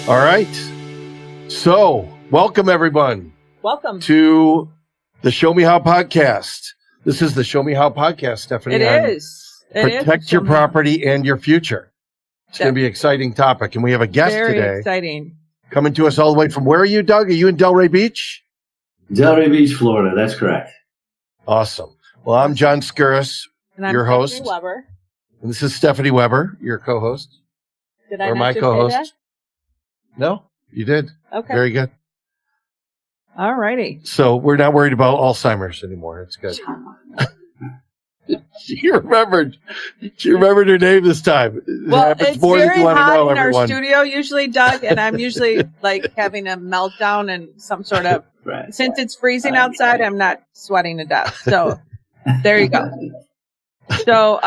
All right. So, welcome everyone. Welcome to the Show Me How podcast. This is the Show Me How podcast, Stephanie. It is. Protect your property and your future. It's going to be an exciting topic. And we have a guest today. Very exciting. Coming to us all the way from, where are you, Doug? Are you in Delray Beach? Delray Beach, Florida. That's correct. Awesome. Well, I'm John Skuris, your host. Stephanie Weber. And this is Stephanie Weber, your co-host. Did I or not my just co-host? say that? No, you did. Okay. Very good. All righty. So we're not worried about Alzheimer's anymore. It's good. She remembered her name this time. Well, it's very hot in everyone. Our studio usually, Doug, and I'm usually like having a meltdown and some sort of. Right. Since it's freezing outside, I'm not sweating to death. So there you go. So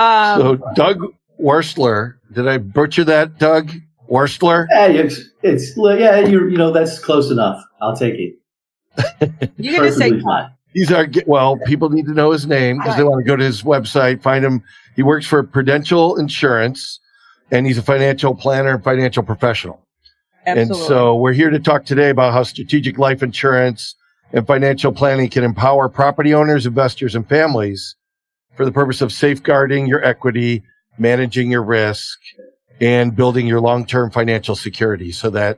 Doug Warstler. Did I butcher that, Doug Warstler? Yeah, that's close enough. I'll take it. You can just say fine. People need to know his name because they want to go to his website, find him. He works for Prudential Insurance, and he's a financial planner and financial professional. Absolutely. And so we're here to talk today about how strategic life insurance and financial planning can empower property owners, investors, and families for the purpose of safeguarding your equity, managing your risk, and building your long-term financial security so that,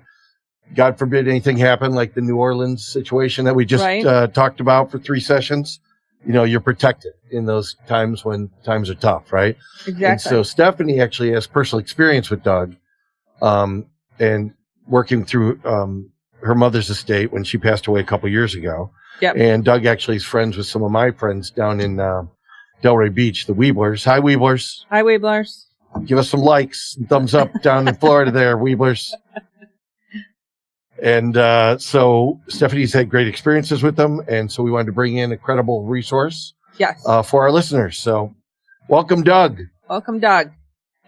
God forbid, anything happen like the New Orleans situation that we just talked about for 3 sessions, you're protected in those times when times are tough, right? Exactly. And so Stephanie actually has personal experience with Doug and working through her mother's estate when she passed away a couple years ago. Yep. And Doug actually is friends with some of my friends down in Delray Beach, the Weeblers. Hi, Weeblers. Hi, Weeblers. Give us some likes and thumbs up down in Florida there, Weeblers. And so Stephanie's had great experiences with them. And so we wanted to bring in a credible resource for our listeners. So welcome, Doug. Welcome, Doug.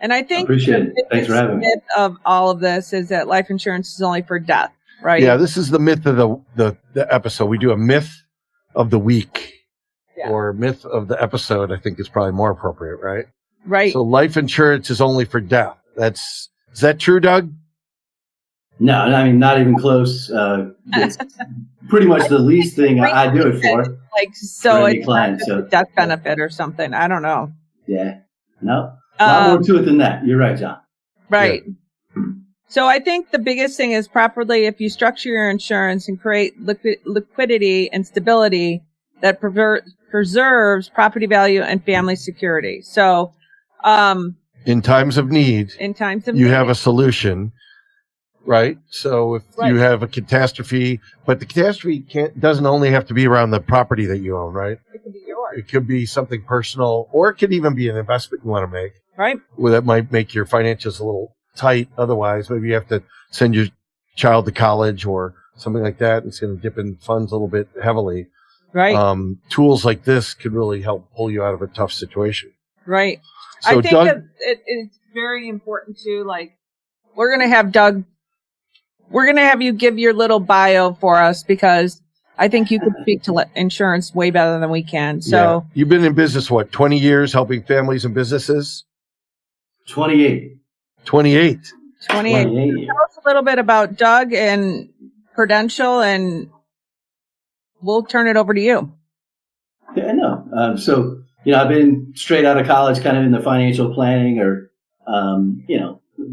And I think appreciate it. Thanks for having me. The myth of all of this is that life insurance is only for death, right? Yeah, this is the myth of the episode. We do a myth of the week or myth of the episode, I think is probably more appropriate, right? Right. So life insurance is only for death. Is that true, Doug? No, I mean, not even close. It's pretty much the least thing I do it for. It's a death benefit or something. I don't know. Yeah. No. A lot more to it than that. You're right, John. Right. Yeah. So I think the biggest thing is properly, if you structure your insurance and create liquidity and stability that preserves property value and family security. So in times of need, you have a solution. Right. So if you have a catastrophe, but the catastrophe doesn't only have to be around the property that you own, right? It could be yours. It could be something personal, or it could even be an investment you want to make. Right. Well, that might make your financials a little tight. Otherwise, maybe you have to send your child to college or something like that. It's going to dip in funds a little bit heavily. Right. Tools like this could really help pull you out of a tough situation. Right. So I think that it's very important to we're going to have Doug. We're going to have you give your little bio for us because I think you could speak to insurance way better than we can. So you've been in business, 20 years helping families and businesses? 28. 28. Tell us a little bit about Doug and Prudential, and we'll turn it over to you. Yeah, no. So, I've been straight out of college kind of in the financial planning or,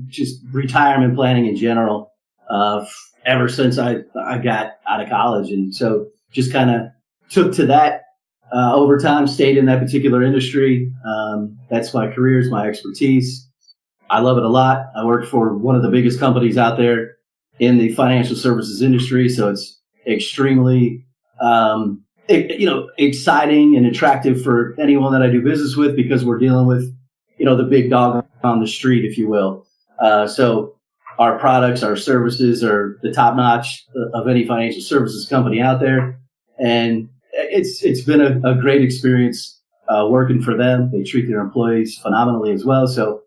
just retirement planning in general. Ever since I got out of college. And so just kind of took to that over time, stayed in that particular industry. That's my career, is my expertise. I love it a lot. I work for one of the biggest companies out there in the financial services industry. So it's extremely, exciting and attractive for anyone that I do business with because we're dealing with, the big dog on the street, if you will. So our products, our services are the top notch of any financial services company out there. And it's been a great experience working for them. They treat their employees phenomenally as well. So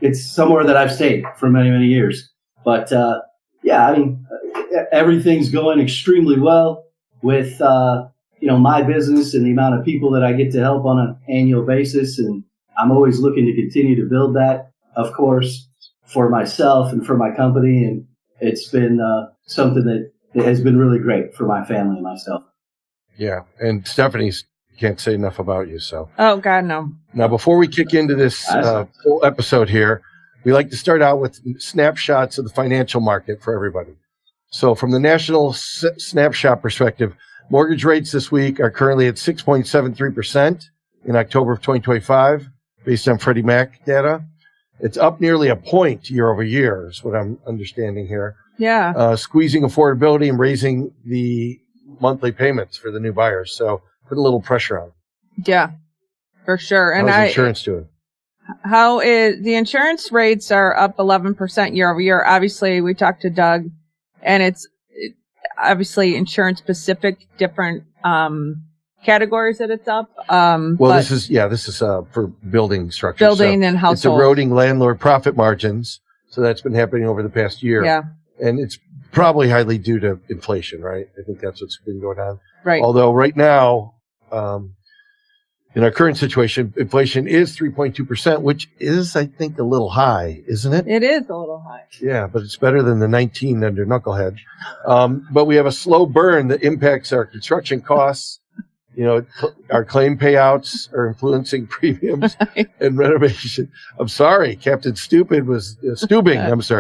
it's somewhere that I've stayed for many, many years. But everything's going extremely well with, my business and the amount of people that I get to help on an annual basis. And I'm always looking to continue to build that, of course, for myself and for my company it's been something that has been really great for my family and myself. Yeah. And Stephanie's can't say enough about you. So, Oh, God, no. now before we kick into this full episode here, we like to start out with snapshots of the financial market for everybody. So from the national snapshot perspective, mortgage rates this week are currently at 6.73% in October of 2025, based on Freddie Mac data. It's up nearly a point year over year, is what I'm understanding here. Yeah. Squeezing affordability and raising the monthly payments for the new buyers. So put a little pressure on. Yeah, for sure. And how's insurance doing? How is the insurance rates are up 11% year over year. Obviously, we talked to Doug, and it's obviously insurance specific, different categories that it's up. Well, this is for building structures. Building and household. It's eroding landlord profit margins. So that's been happening over the past year. Yeah. And it's probably highly due to inflation, right? I think that's what's been going on. Right. Although right now, in our current situation, inflation is 3.2%, which is, I think, a little high, isn't it? It is a little high. Yeah, but it's better than the 19 under Knucklehead. But we have a slow burn that impacts our construction costs. You know, our claim payouts are influencing premiums and renovation. I'm sorry, Captain Stupid was Stubing.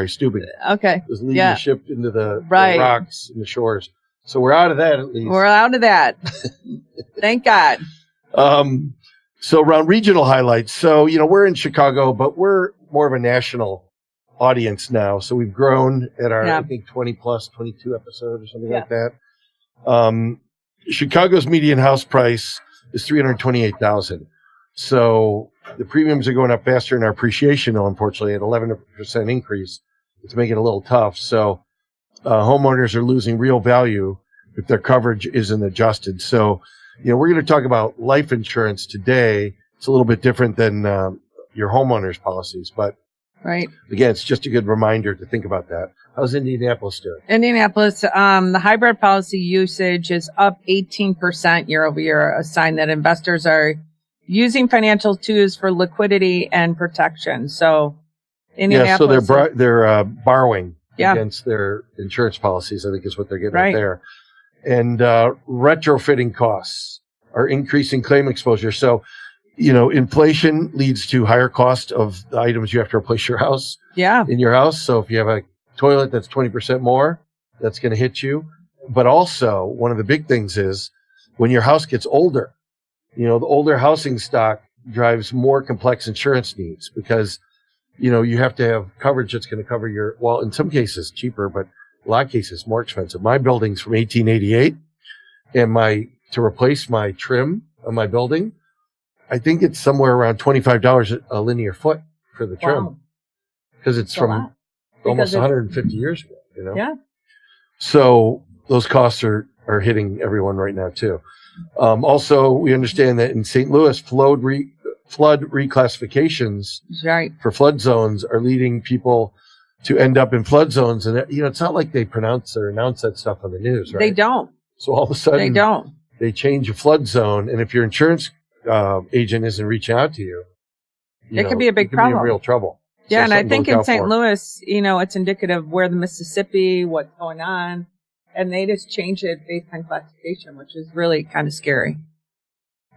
Stubing. Okay. Was leading the ship into the rocks and the shores. So we're out of that at least. We're out of that. Thank God. So around regional highlights. So, we're in Chicago, but we're more of a national audience now. So we've grown at our, I think, 22 episode or something like that. Chicago's median house price is $328,000. So the premiums are going up faster than our appreciation, unfortunately, at 11% increase. It's making it a little tough. So homeowners are losing real value if their coverage isn't adjusted. So, we're going to talk about life insurance today. It's a little bit different than your homeowners policies, but again, it's just a good reminder to think about that. How's Indianapolis doing? Indianapolis, the hybrid policy usage is up 18% year over year, a sign that investors are using financial tools for liquidity and protection. So, Indianapolis, so they're borrowing against their insurance policies, I think is what they're getting at there. And retrofitting costs are increasing claim exposure. So, inflation leads to higher cost of the items you have to replace in your house. So if you have a toilet that's 20% more, that's going to hit you. But also, one of the big things is when your house gets older, the older housing stock drives more complex insurance needs because, you have to have coverage that's going to cover in some cases cheaper, but a lot of cases more expensive. My building's from 1888, and to replace my trim on my building, I think it's somewhere around $25 a linear foot for the trim because it's from almost 150 years ago. Yeah. So those costs are hitting everyone right now too. Also, we understand that in St. Louis, flood reclassifications for flood zones are leading people to end up in flood zones. And, it's not like they pronounce or announce that stuff on the news, right? They don't. So all of a sudden, they change a flood zone. And if your insurance agent isn't reaching out to you, it could be a big problem. Be in real trouble. Yeah, and I think in St. Louis, it's indicative of where the Mississippi, what's going on. And they just change it based on classification, which is really kind of scary.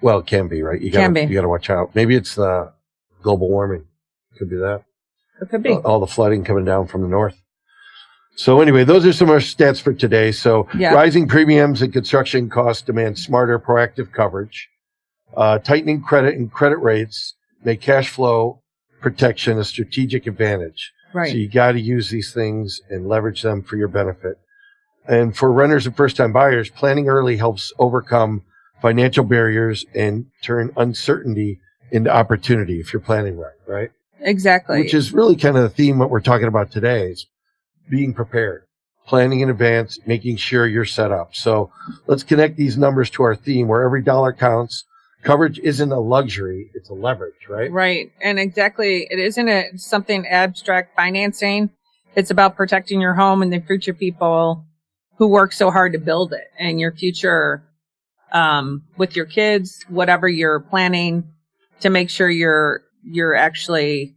Well, it can be, right? You got to watch out. Maybe it's the global warming. Could be that. It could be. All the flooding coming down from the north. So anyway, those are some of our stats for today. So rising premiums and construction costs demand smarter, proactive coverage. Tightening credit and credit rates make cash flow protection a strategic advantage. Right. So you got to use these things and leverage them for your benefit. And for renters and first-time buyers, planning early helps overcome financial barriers and turn uncertainty into opportunity if you're planning right? Exactly. Which is really kind of the theme what we're talking about today is being prepared, planning in advance, making sure you're set up. So let's connect these numbers to our theme where every dollar counts. Coverage isn't a luxury, it's a leverage, right? Right. And exactly, it isn't something abstract financing. It's about protecting your home and the future people who work so hard to build it and your future with your kids, whatever you're planning to make sure you're actually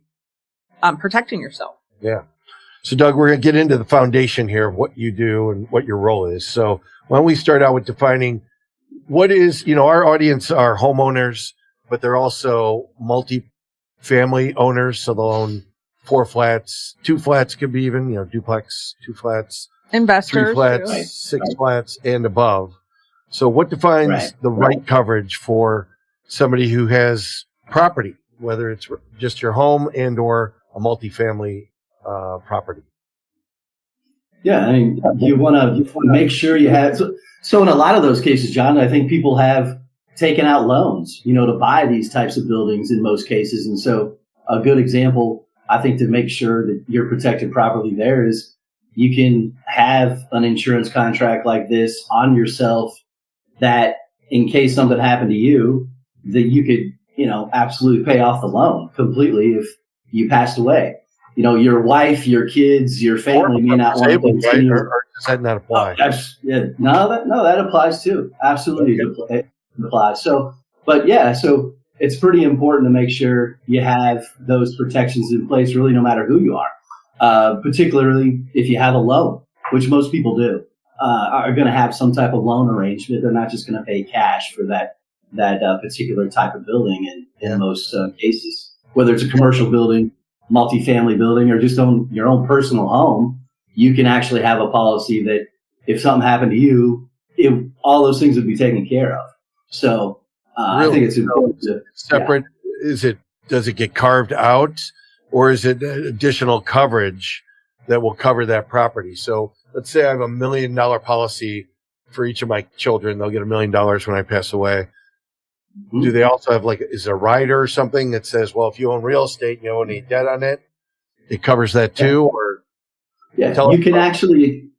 protecting yourself. Yeah. So, Doug, we're going to get into the foundation here of what you do and what your role is. So, why don't we start out with defining what is, our audience are homeowners, but they're also multi-family owners. So they'll own 4 flats, 2 flats could be even, duplex, 2 flats, Investors, 3 flats, too. 6 flats and above. So what defines the right coverage for somebody who has property, whether it's just your home and or a multifamily property? Yeah, I mean, you want to make sure you have. So in a lot of those cases, John, I think people have taken out loans, to buy these types of buildings in most cases. And so a good example, I think, to make sure that you're protected properly there is you can have an insurance contract like this on yourself that in case something happened to you, that you could, absolutely pay off the loan completely if you passed away. Your wife, your kids, your family may not want to continue. Right? Or does that not apply? That applies too. Absolutely, it applies. So it's pretty important to make sure you have those protections in place, really, no matter who you are. Particularly if you have a loan, which most people do, are going to have some type of loan arrangement. They're not just going to pay cash for that particular type of building in most cases, whether it's a commercial building, multifamily building, or just own your own personal home. You can actually have a policy that if something happened to you, all those things would be taken care of. So I think it's important to separate. Yeah. Does it get carved out, or is it additional coverage that will cover that property? So let's say I have $1 million policy for each of my children. They'll get $1 million when I pass away. Mm-hmm. Do they also have is a rider or something that says, well, if you own real estate and you own any debt on it, it covers that too? Or you can actually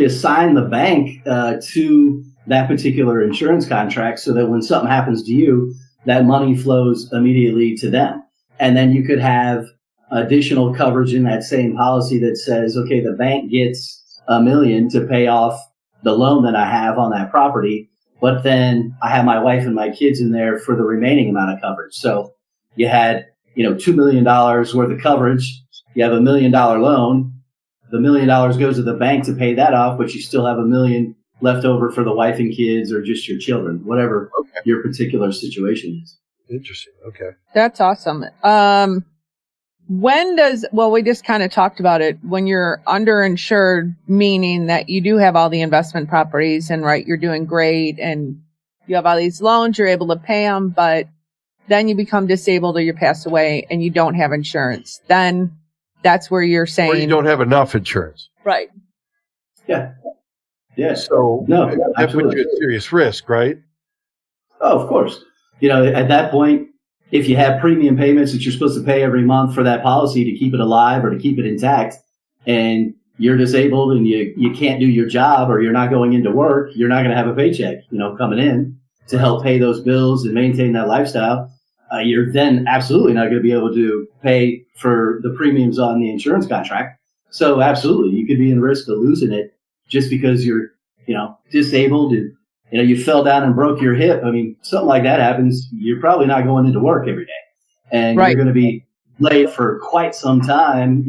assign the bank to that particular insurance contract so that when something happens to you, that money flows immediately to them. And then you could have additional coverage in that same policy that says, okay, the bank gets $1 million to pay off the loan that I have on that property, but then I have my wife and my kids in there for the remaining amount of coverage. So you had, $2 million worth of coverage. You have $1 million loan. The $1 million goes to the bank to pay that off, but you still have $1 million left over for the wife and kids or just your children, whatever your particular situation is. Interesting. Okay. That's awesome. We just kind of talked about it. When you're underinsured, meaning that you do have all the investment properties and you're doing great and you have all these loans, you're able to pay them, but then you become disabled or you pass away and you don't have insurance. Then that's where you're saying. Or you don't have enough insurance. Right. Yeah. Yeah. So that puts you at serious risk, right? Oh, of course. At that point, if you have premium payments that you're supposed to pay every month for that policy to keep it alive or to keep it intact, and you're disabled and you can't do your job or you're not going into work, you're not going to have a paycheck, coming in to help pay those bills and maintain that lifestyle. You're then absolutely not going to be able to pay for the premiums on the insurance contract. So absolutely, you could be in risk of losing it just because you're, disabled and, you fell down and broke your hip. I mean, something like that happens. You're probably not going into work every day. And you're going to be late for quite some time,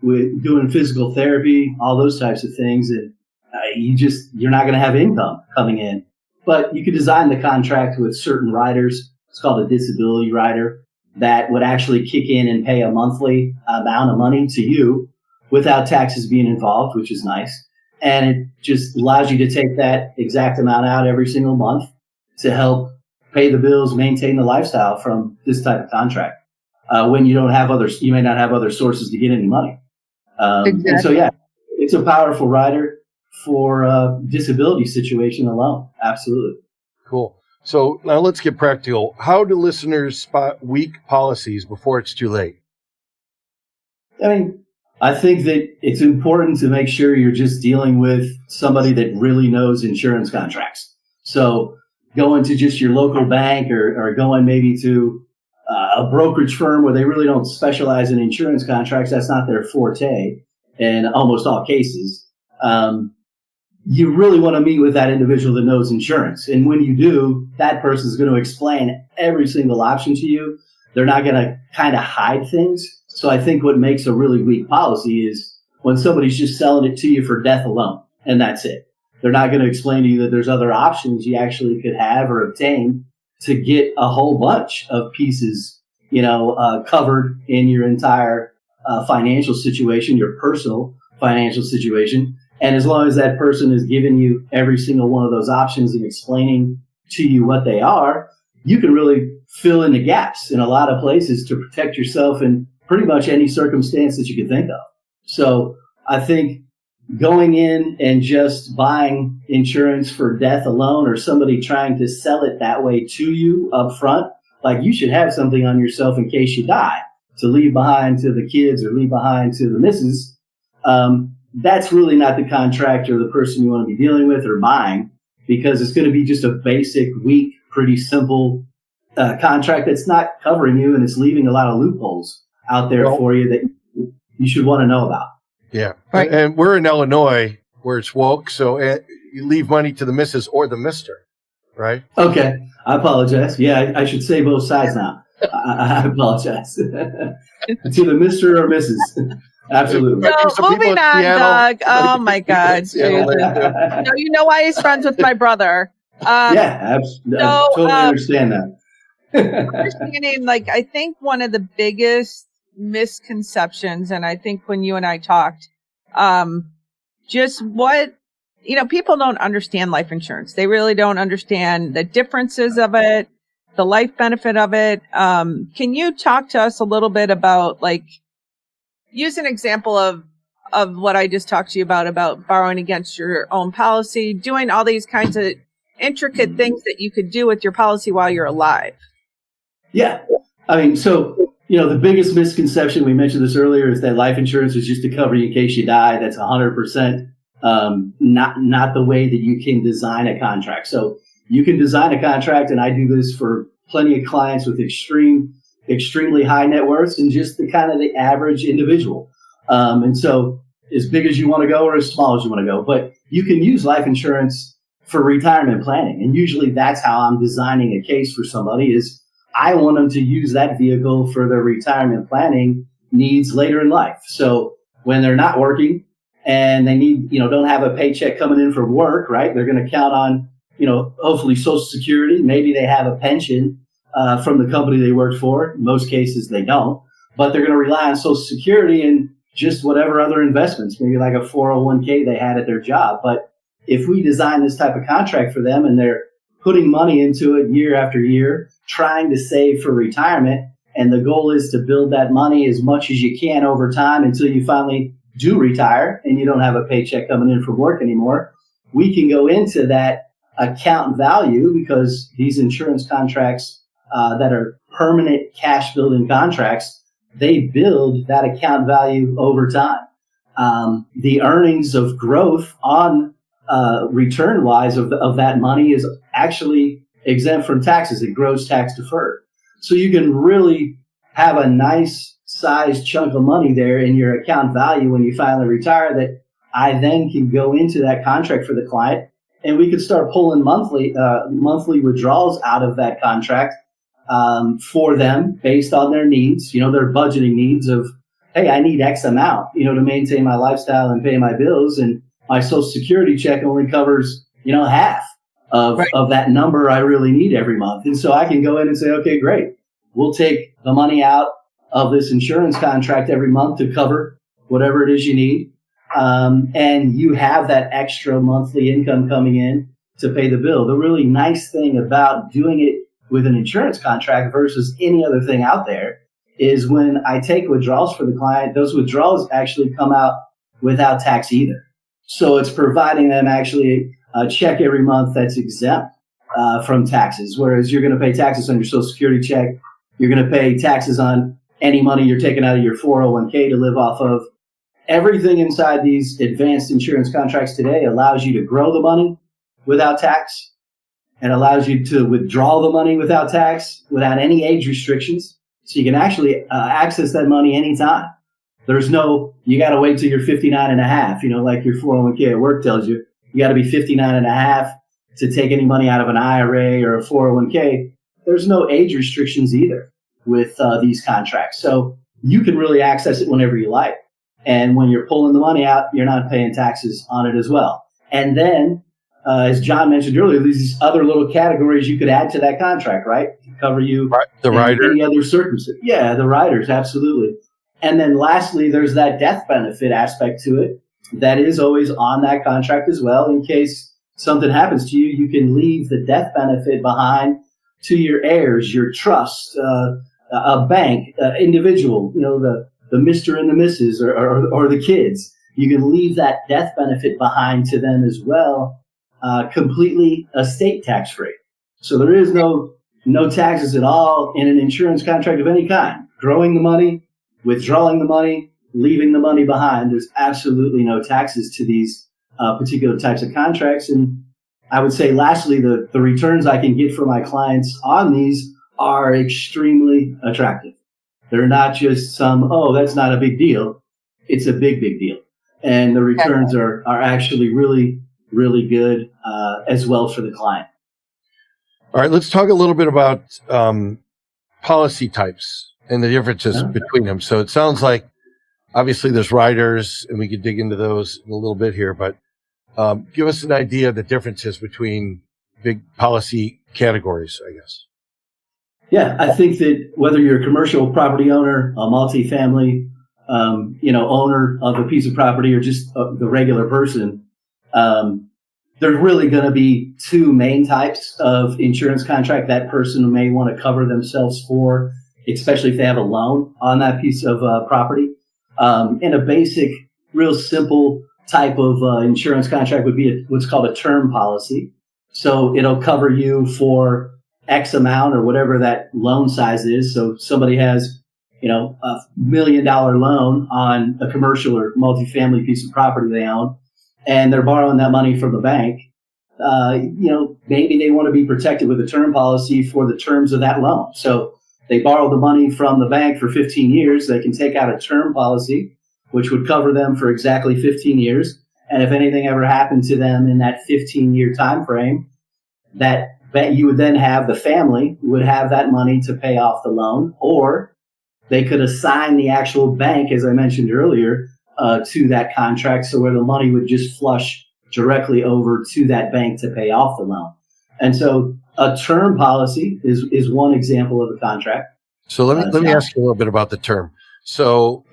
with doing physical therapy, all those types of things. And you're not going to have income coming in. But you could design the contract with certain riders. It's called a disability rider that would actually kick in and pay a monthly amount of money to you without taxes being involved, which is nice. And it just allows you to take that exact amount out every single month to help pay the bills, maintain the lifestyle from this type of contract. When you may not have other sources to get any money. Exactly. And so, it's a powerful rider for a disability situation alone. Absolutely. Cool. So now let's get practical. How do listeners spot weak policies before it's too late? I think that it's important to make sure you're just dealing with somebody that really knows insurance contracts. So going to just your local bank or going maybe to a brokerage firm where they really don't specialize in insurance contracts, that's not their forte in almost all cases. You really want to meet with that individual that knows insurance. And when you do, that person is going to explain every single option to you. They're not going to kind of hide things. So I think what makes a really weak policy is when somebody's just selling it to you for death alone, and that's it. They're not going to explain to you that there's other options you actually could have or obtain to get a whole bunch of pieces, covered in your entire financial situation, your personal financial situation. And as long as that person is giving you every single one of those options and explaining to you what they are, you can really fill in the gaps in a lot of places to protect yourself in pretty much any circumstance that you can think of. So I think going in and just buying insurance for death alone, or somebody trying to sell it that way to you up front, like you should have something on yourself in case you die to leave behind to the kids or leave behind to the missus. That's really not the contract or the person you want to be dealing with or buying, because it's going to be just a basic, weak, pretty simple contract that's not covering you, and it's leaving a lot of loopholes out there for you that you should want to know about. Yeah. Right. And we're in Illinois where it's woke. So you leave money to the missus or the mister, right? Okay. I apologize. Yeah, I should say both sides now. I apologize. To the Mr. or Mrs. Absolutely. So moving on, Doug. Oh my God. No, you know why he's friends with my brother. I totally understand that. Understanding, I think one of the biggest misconceptions, and I think when you and I talked, just what, people don't understand life insurance. They really don't understand the differences of it, the life benefit of it. Can you talk to us a little bit about, use an example of what I just talked to you about borrowing against your own policy, doing all these kinds of intricate things that you could do with your policy while you're alive? Yeah. I mean, so, the biggest misconception, we mentioned this earlier, is that life insurance is just to cover you in case you die. That's 100% not the way that you can design a contract. So you can design a contract, and I do this for plenty of clients with extremely high net worths and just the kind of the average individual. And so as big as you want to go or as small as you want to go, but you can use life insurance for retirement planning. And usually that's how I'm designing a case for somebody, is I want them to use that vehicle for their retirement planning needs later in life. So when they're not working and they need, don't have a paycheck coming in from work, right? They're going to count on, hopefully Social Security. Maybe they have a pension from the company they worked for. In most cases, they don't. But they're going to rely on Social Security and just whatever other investments, maybe like a 401k they had at their job. But if we design this type of contract for them and they're putting money into it year after year, trying to save for retirement, and the goal is to build that money as much as you can over time until you finally do retire and you don't have a paycheck coming in from work anymore, we can go into that account value, because these insurance contracts that are permanent cash building contracts, they build that account value over time. The earnings of growth on return wise of that money is actually exempt from taxes. It grows tax deferred. So you can really have a nice sized chunk of money there in your account value when you finally retire, that I then can go into that contract for the client, and we could start pulling monthly withdrawals out of that contract for them based on their needs, their budgeting needs of, hey, I need X amount, to maintain my lifestyle and pay my bills, and my Social Security check only covers, half of that number I really need every month. And so I can go in and say, okay, great. We'll take the money out of this insurance contract every month to cover whatever it is you need. And you have that extra monthly income coming in to pay the bill. The really nice thing about doing it with an insurance contract versus any other thing out there is when I take withdrawals for the client, those withdrawals actually come out without tax either. So it's providing them actually a check every month that's exempt from taxes, whereas you're going to pay taxes on your Social Security check. You're going to pay taxes on any money you're taking out of your 401k to live off of. Everything inside these advanced insurance contracts today allows you to grow the money without tax, and allows you to withdraw the money without tax, without any age restrictions. So you can actually access that money anytime. There's no, you got to wait till you're 59 and a half, like your 401k at work tells you. You got to be 59 and a half to take any money out of an IRA or a 401k. There's no age restrictions either with these contracts. So you can really access it whenever you like. And when you're pulling the money out, you're not paying taxes on it as well. And then, as John mentioned earlier, there's these other little categories you could add to that contract, right? To cover you The rider. any other circumstance. Yeah, the riders, absolutely. And then lastly, there's that death benefit aspect to it that is always on that contract as well. In case something happens to you, you can leave the death benefit behind to your heirs, your trust, a bank, individual, the Mr. and the Mrs. or the kids. You can leave that death benefit behind to them as well, completely estate tax free. So there is no taxes at all in an insurance contract of any kind. Growing the money, withdrawing the money, leaving the money behind. There's absolutely no taxes to these particular types of contracts. And I would say, lastly, the returns I can get from my clients on these are extremely attractive. They're not just that's not a big deal. It's a big, big deal. And the returns are actually really, really good as well for the client. All right, let's talk a little bit about policy types and the differences between them. So it sounds like obviously there's riders, and we could dig into those in a little bit here, but give us an idea of the differences between big policy categories, I guess. Yeah, I think that whether you're a commercial property owner, a multifamily, owner of a piece of property, or just the regular person, there's really going to be two main types of insurance contract that person may want to cover themselves for, especially if they have a loan on that piece of property. And a basic, real simple type of insurance contract would be what's called a term policy. So it'll cover you for X amount or whatever that loan size is. So somebody has, $1 million loan on a commercial or multifamily piece of property they own, and they're borrowing that money from the bank. Maybe they want to be protected with a term policy for the terms of that loan. So they borrow the money from the bank for 15 years. They can take out a term policy, which would cover them for exactly 15 years. And if anything ever happened to them in that 15-year time frame, that you would then have the family would have that money to pay off the loan, or they could assign the actual bank, as I mentioned earlier, to that contract, so where the money would just flush directly over to that bank to pay off the loan. And so a term policy is one example of a contract. So let me ask you a little bit about the term. So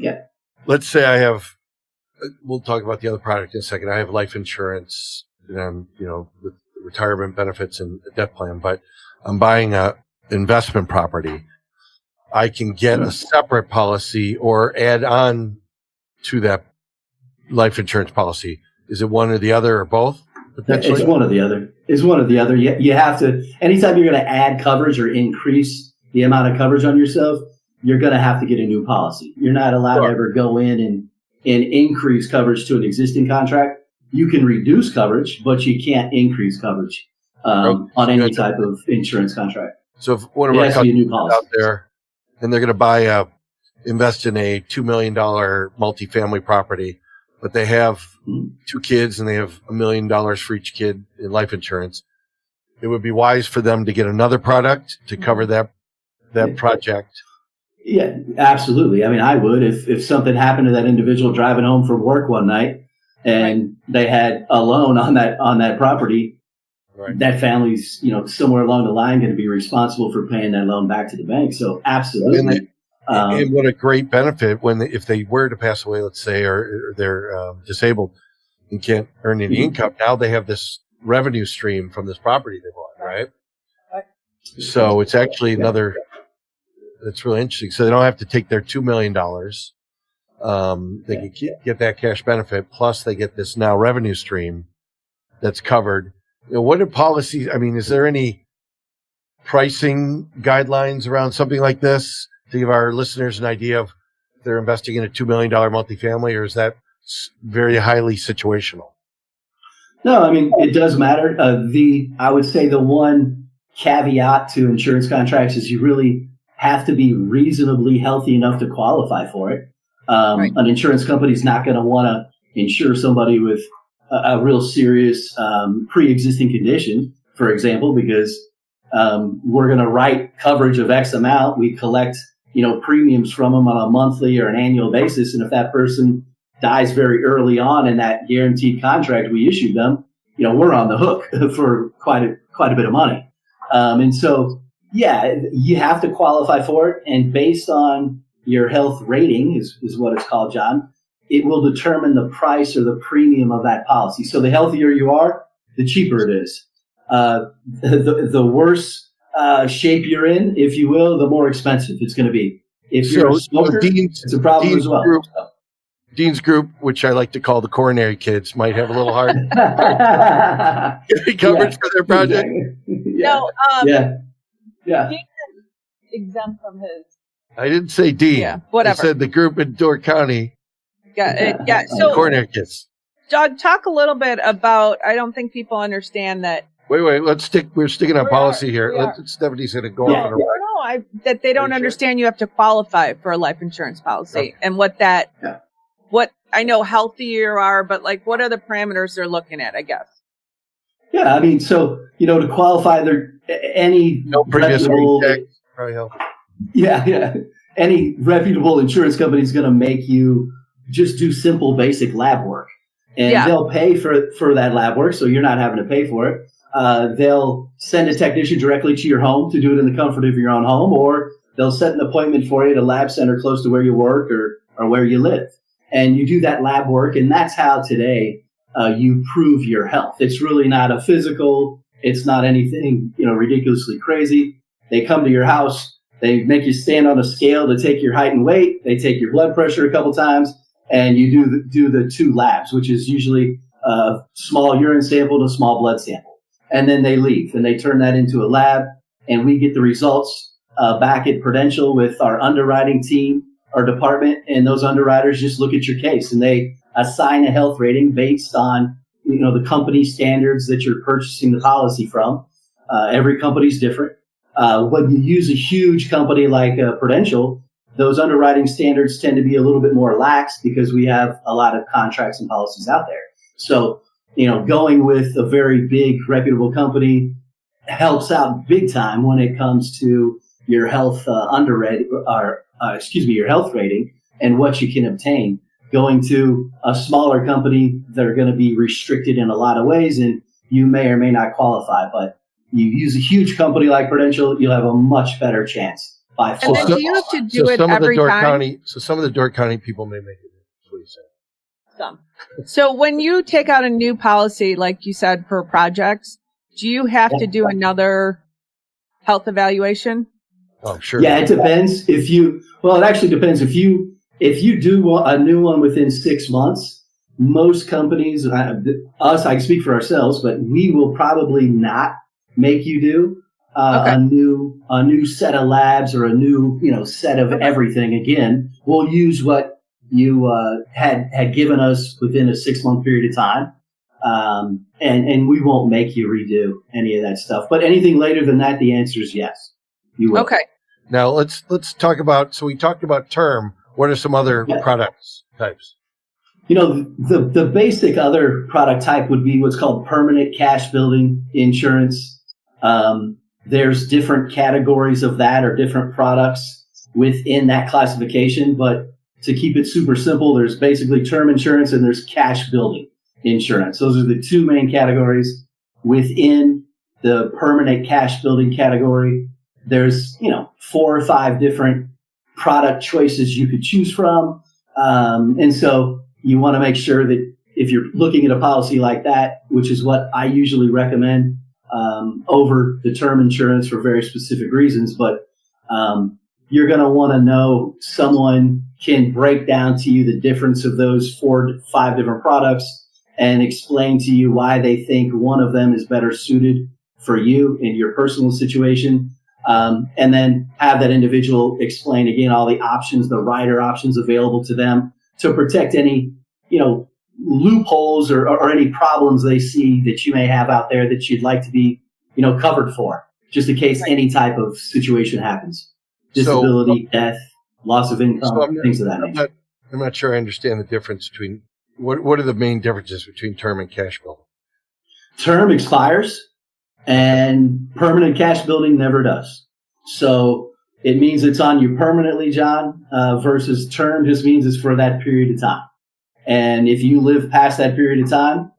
let's say we'll talk about the other product in a second. I have life insurance, and with retirement benefits and a death plan, but I'm buying a investment property. I can get a separate policy or add on to that life insurance policy. Is it one or the other or both? It's one or the other. You have to, anytime you're going to add coverage or increase the amount of coverage on yourself, you're going to have to get a new policy. You're not allowed to ever go in and increase coverage to an existing contract. You can reduce coverage, but you can't increase coverage on any type of insurance contract. So if one of our customers out there and they're going to invest in a $2 million multifamily property, but they have two kids and they have $1 million for each kid in life insurance, it would be wise for them to get another product to cover that project. Yeah, absolutely. I mean, I would if something happened to that individual driving home from work one night and they had a loan on that property. Right. That family's, somewhere along the line going to be responsible for paying that loan back to the bank. So absolutely. And what a great benefit if they were to pass away, let's say, or they're disabled and can't earn any income. Now they have this revenue stream from this property they bought, right? So it's actually that's really interesting. So they don't have to take their $2 million. They can get that cash benefit, plus they get this now revenue stream that's covered. What are policies? I mean, is there any pricing guidelines around something like this to give our listeners an idea of if they're investing in a $2 million multifamily, or is that very highly situational? No, I mean, it does matter. I would say the one caveat to insurance contracts is you really have to be reasonably healthy enough to qualify for it. Right. An insurance company is not going to want to insure somebody with a real serious pre-existing condition, for example, because we're going to write coverage of X amount. We collect premiums from them on a monthly or an annual basis. And if that person dies very early on in that guaranteed contract we issued them, we're on the hook for quite a bit of money. And so, yeah, you have to qualify for it. And based on your health rating is what it's called, John, it will determine the price or the premium of that policy. So the healthier you are, the cheaper it is. The worse shape you're in, if you will, the more expensive it's going to be. If you're a smoker, it's a problem as well. Dean's group, which I like to call the coronary kids, might have a little hard coverage for their project. Exactly. Yeah. Dean is exempt from his. I didn't say Dean. Yeah, whatever. I said the group in Door County. Yeah. So, coronary kids. Doug, talk a little bit about. I don't think people understand that. Wait. We're sticking on policy here. Stephanie's going to go off on a ride. That they don't understand. You have to qualify for a life insurance policy, and what I know healthy you are, but like what are the parameters they're looking at? I guess. Yeah, I mean, so to qualify, any reputable, probably help. Any reputable insurance company is going to make you just do simple, basic lab work, and they'll pay for that lab work, so you're not having to pay for it. They'll send a technician directly to your home to do it in the comfort of your own home, or they'll set an appointment for you at a lab center close to where you work or where you live, and you do that lab work, and that's how today you prove your health. It's really not a physical. It's not anything ridiculously crazy. They come to your house. They make you stand on a scale to take your height and weight. They take your blood pressure a couple times, and you do the two labs, which is usually a small urine sample and a small blood sample. And then they leave, and they turn that into a lab, and we get the results back at Prudential with our underwriting team, our department, and those underwriters just look at your case, and they assign a health rating based on the company standards that you're purchasing the policy from. Every company's different. When you use a huge company like Prudential, those underwriting standards tend to be a little bit more lax because we have a lot of contracts and policies out there. So, going with a very big reputable company helps out big time when it comes to your health your health rating and what you can obtain. Going to a smaller company, they're going to be restricted in a lot of ways, and you may or may not qualify. But you use a huge company like Prudential, you'll have a much better chance by far. And then do you have to do it every time? Some of the Door County people may make it. That's what you said. Some. So when you take out a new policy, like you said, for projects, do you have to do another health evaluation? Oh, sure. Yeah, it depends. It actually depends. If you do a new one within 6 months, most companies, I can speak for ourselves, but we will probably not make you do a new set of labs or a new set of everything again. We'll use what you had given us within a 6-month period of time, and we won't make you redo any of that stuff. But anything later than that, the answer is yes, you will. Okay. Now let's talk about. So we talked about term. What are some other products types? The basic other product type would be what's called permanent cash building insurance. There's different categories of that or different products within that classification. But to keep it super simple, there's basically term insurance and there's cash building insurance. Those are the two main categories. Within the permanent cash building category, there's 4 or 5 different product choices you could choose from. And so you want to make sure that if you're looking at a policy like that, which is what I usually recommend over the term insurance for very specific reasons, but you're going to want to know someone can break down to you the difference of those 4 to 5 different products and explain to you why they think one of them is better suited for you in your personal situation. And then have that individual explain again all the options, the rider options available to them to protect any, loopholes or any problems they see that you may have out there that you'd like to be, covered for, just in case any type of situation happens. Disability, death, loss of income, things of that nature. I'm not sure I understand the difference between what are the main differences between term and cash building? Term expires and permanent cash building never does. So it means it's on you permanently, John, versus term just means it's for that period of time. And if you live past that period of time,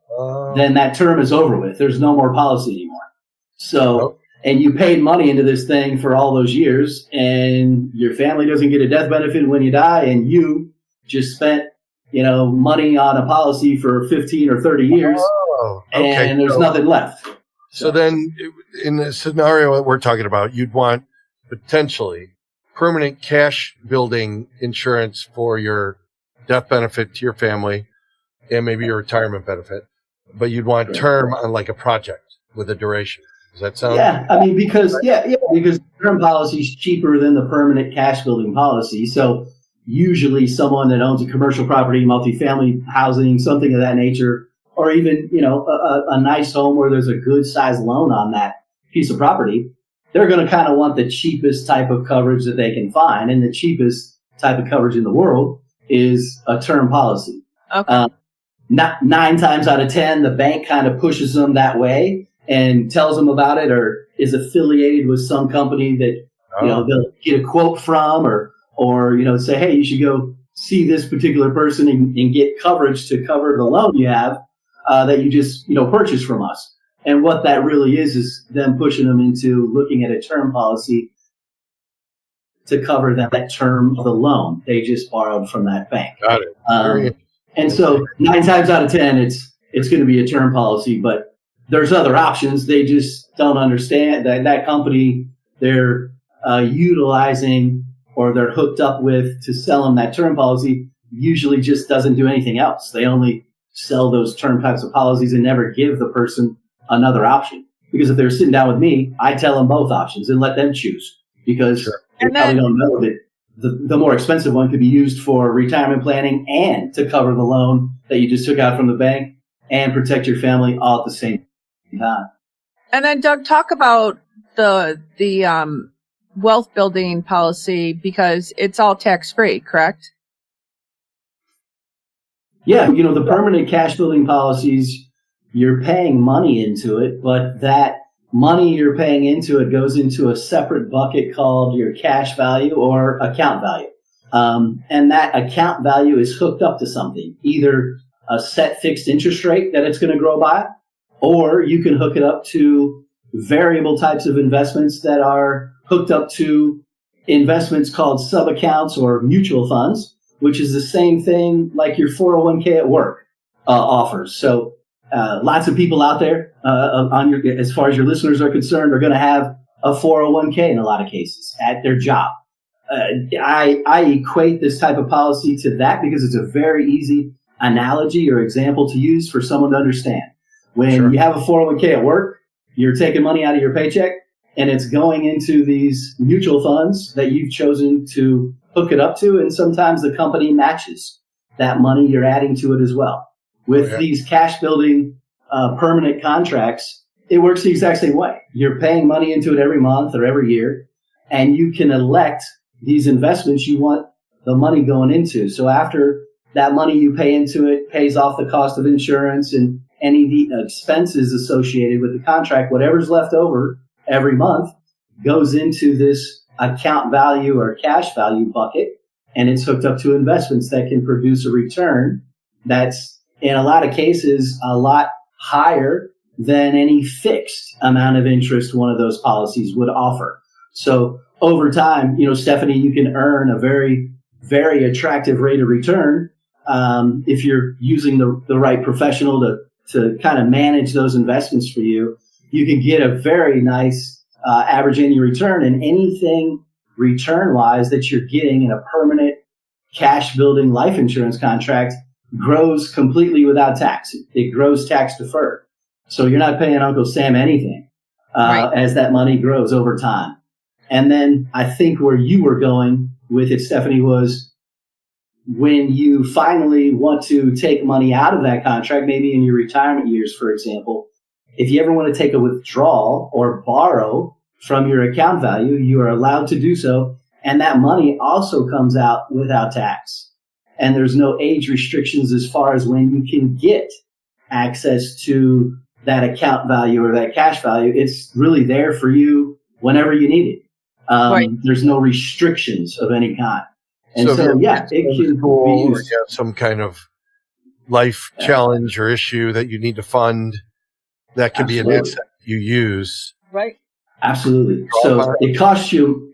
then that term is over with. There's no more policy anymore. So, and you paid money into this thing for all those years, and your family doesn't get a death benefit when you die, and you just spent, money on a policy for 15 or 30 years, and there's nothing left. So then in the scenario that we're talking about, you'd want potentially permanent cash building insurance for your death benefit to your family and maybe your retirement benefit, but you'd want term on like a project with a duration. Does that sound? Yeah, I mean, because term policy is cheaper than the permanent cash building policy. So usually someone that owns a commercial property, multifamily housing, something of that nature, or even, a nice home where there's a good size loan on that piece of property, they're going to kind of want the cheapest type of coverage that they can find. And the cheapest type of coverage in the world is a term policy. Okay. Not 9 times out of 10, the bank kind of pushes them that way and tells them about it, or is affiliated with some company that, they'll get a quote from, or say, hey, you should go see this particular person and get coverage to cover the loan you have that you just, purchased from us. And what that really is them pushing them into looking at a term policy to cover that term of the loan they just borrowed from that bank. Got it. And so 9 times out of 10, it's going to be a term policy, but there's other options. They just don't understand that company they're utilizing or they're hooked up with to sell them that term policy usually just doesn't do anything else. They only sell those term types of policies and never give the person another option. Because if they're sitting down with me, I tell them both options and let them choose. Because they probably don't know that the more expensive one could be used for retirement planning and to cover the loan that you just took out from the bank and protect your family all at the same time. And then, Doug, talk about the wealth building policy, because it's all tax free, correct? Yeah, the permanent cash building policies, you're paying money into it, but that money you're paying into it goes into a separate bucket called your cash value or account value. And that account value is hooked up to something, either a set fixed interest rate that it's going to grow by, or you can hook it up to variable types of investments that are hooked up to investments called sub-accounts or mutual funds, which is the same thing like your 401k at work offers. So lots of people out there, as far as your listeners are concerned, are going to have a 401k in a lot of cases at their job. I equate this type of policy to that because it's a very easy analogy or example to use for someone to understand. When you have a 401k at work, you're taking money out of your paycheck and it's going into these mutual funds that you've chosen to hook it up to. And sometimes the company matches that money you're adding to it as well. With these cash building permanent contracts, it works the exact same way. You're paying money into it every month or every year, and you can elect these investments you want the money going into. So after that money you pay into it pays off the cost of insurance and any of the expenses associated with the contract, whatever's left over every month goes into this account value or cash value bucket, and it's hooked up to investments that can produce a return that's, in a lot of cases, a lot higher than any fixed amount of interest one of those policies would offer. So over time, Stephanie, you can earn a very, very attractive rate of return if you're using the right professional to kind of manage those investments for you. You can get a very nice average annual return, and anything return-wise that you're getting in a permanent cash-building life insurance contract grows completely without tax. It grows tax deferred. So you're not paying Uncle Sam anything as that money grows over time. And then I think where you were going with it, Stephanie, was when you finally want to take money out of that contract, maybe in your retirement years, for example, if you ever want to take a withdrawal or borrow from your account value, you are allowed to do so. And that money also comes out without tax. And there's no age restrictions as far as when you can get access to that account value or that cash value. It's really there for you whenever you need it. Right. There's no restrictions of any kind. And if so you're yeah, it can be or you used. have some kind of life challenge or issue that you need to fund, that can be an asset you use. Right. Absolutely. So it costs you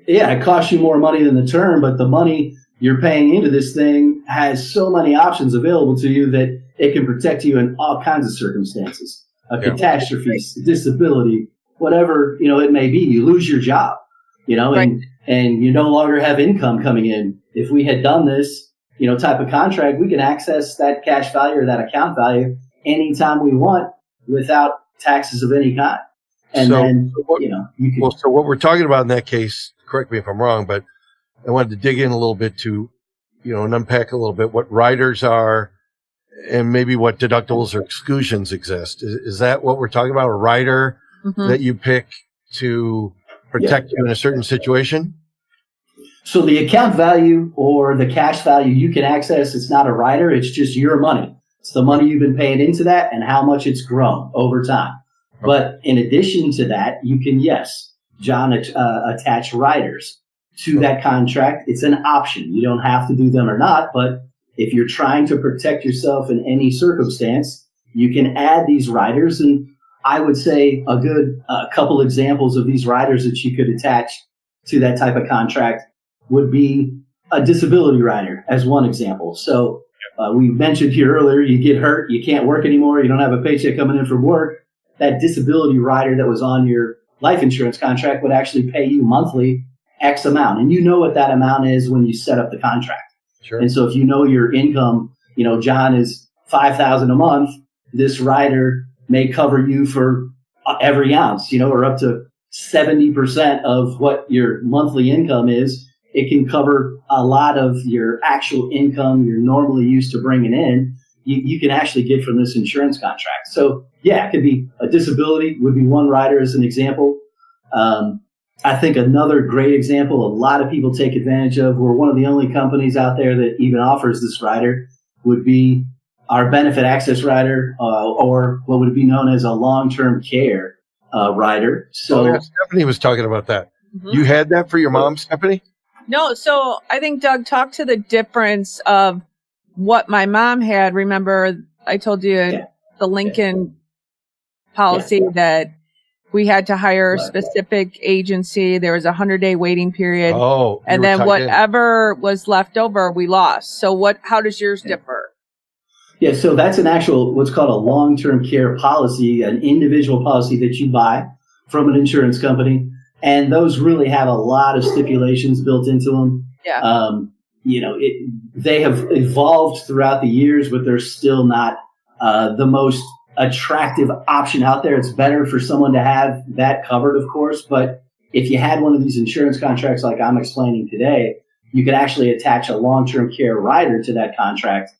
more money than the term, but the money you're paying into this thing has so many options available to you that it can protect you in all kinds of circumstances. Catastrophe, disability, whatever, it may be. You lose your job, and you no longer have income coming in. If we had done this, type of contract, we can access that cash value or that account value anytime we want without taxes of any kind. And so what we're talking about in that case, correct me if I'm wrong, but I wanted to dig in a little bit to, and unpack a little bit what riders are and maybe what deductibles or exclusions exist. Is that what we're talking about? A rider that you pick to protect you in a certain situation? So the account value or the cash value you can access, it's not a rider. It's just your money. It's the money you've been paying into that and how much it's grown over time. Okay. But in addition to that, you can, John, attach riders to that contract. It's an option. You don't have to do them or not, but if you're trying to protect yourself in any circumstance, you can add these riders. And I would say a good couple examples of these riders that you could attach to that type of contract would be a disability rider as one example. So we mentioned here earlier, you get hurt, you can't work anymore, you don't have a paycheck coming in from work. That disability rider that was on your life insurance contract would actually pay you monthly X amount. And you know what that amount is when you set up the contract. Sure. And so if you know your income, John, is $5,000 a month, this rider may cover you for every ounce, or up to 70% of what your monthly income is. It can cover a lot of your actual income you're normally used to bringing in. You can actually get from this insurance contract. So it could be a disability would be one rider as an example. I think another great example a lot of people take advantage of, we're one of the only companies out there that even offers this rider, would be our benefit access rider, or what would be known as a long-term care rider. So Stephanie was talking about that. You had that for your mom, Stephanie? No, so I think Doug talked to the difference of what my mom had. Remember, I told you the Lincoln policy that we had to hire a specific agency. There was a 100-day waiting period. Oh, and then whatever was left over, we lost. So how does yours differ? Yeah, so that's an actual, what's called a long-term care policy, an individual policy that you buy from an insurance company. And those really have a lot of stipulations built into them. Yeah. They have evolved throughout the years, but they're still not the most attractive option out there. It's better for someone to have that covered, of course. But if you had one of these insurance contracts like I'm explaining today, you could actually attach a long-term care rider to that contract.